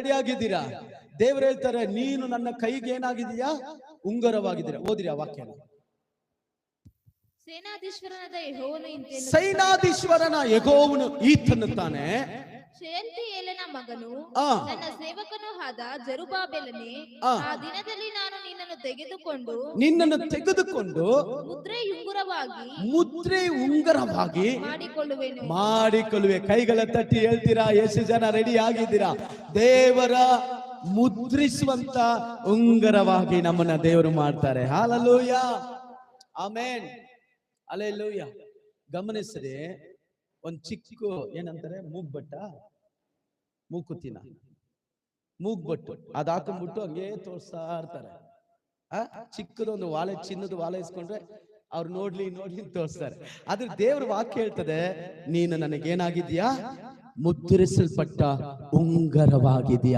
Ready ಆಗಿದ್ದೀರಾ? ದೇವರು ಹೇಳ್ತಾರೆ, ನೀನು ನನ್ನ ಕೈಗೆ ಏನಾಗಿದೀಯಾ? ಉಂಗುರವಾಗಿದ್ದೀರಾ. ಓದಿರಿ ಆ ವಾಕ್ಯನ. ಸೈನಾಧೀಶ್ವರನ ಯೆಹೋವನು ಈತನ್ನುತ್ತಾನೆ, ಶೆಯಲ್ತಿಯೇಲನ ಮಗನು ನನ್ನ ಸೇವಕನೂ ಆದ ಜೆರುಬ್ಬಾಬೆಲನೇ, ಆ ದಿನದಲ್ಲಿ ನಾನು ನಿನ್ನನ್ನು ತೆಗೆದುಕೊಂಡು ಮುದ್ರೆ ಉಂಗುರವಾಗಿ ಮಾಡಿಕೊಳ್ಳುವೆ. ಕೈಗಳ ತಟ್ಟಿ ಹೇಳ್ತೀರಾ? ಎಷ್ಟು ಜನ ರೆಡಿ ಆಗಿದ್ದೀರಾ? ದೇವರ ಮುದ್ರಿಸುವಂತ ಉಂಗುರವಾಗಿ ನಮ್ಮನ್ನ ದೇವರು ಮಾಡ್ತಾರೆ. Hallelujah, amen, hallelujah. ಗಮನಿಸ್ರಿ, ಒಂದ್ ಚಿಕ್ಕ ಏನಂತಾರೆ, ಮೂಕುತ್ತಿನ ಮೂಗ್ಬಟ್ಟು ಅದ್ ಹಾಕೊಂಡ್ಬಿಟ್ಟು ಹಂಗೆ ತೋರಿಸ್ತಾ ಇರ್ತಾರೆ. ಚಿಕ್ಕದೊಂದು ವಾಲೆ, ಚಿನ್ನದ ವಾಲೆ ಇಸ್ಕೊಂಡ್ರೆ ಅವ್ರು ನೋಡ್ಲಿ ತೋರಿಸ್ತಾರೆ. ಆದ್ರೆ ದೇವ್ರ ವಾಕ್ಯ ಹೇಳ್ತದೆ, ನೀನು ನನಗೇನಾಗಿದ್ಯಾ? ಮುದ್ರಿಸಲ್ಪಟ್ಟ ಉಂಗುರವಾಗಿದ್ಯಾ.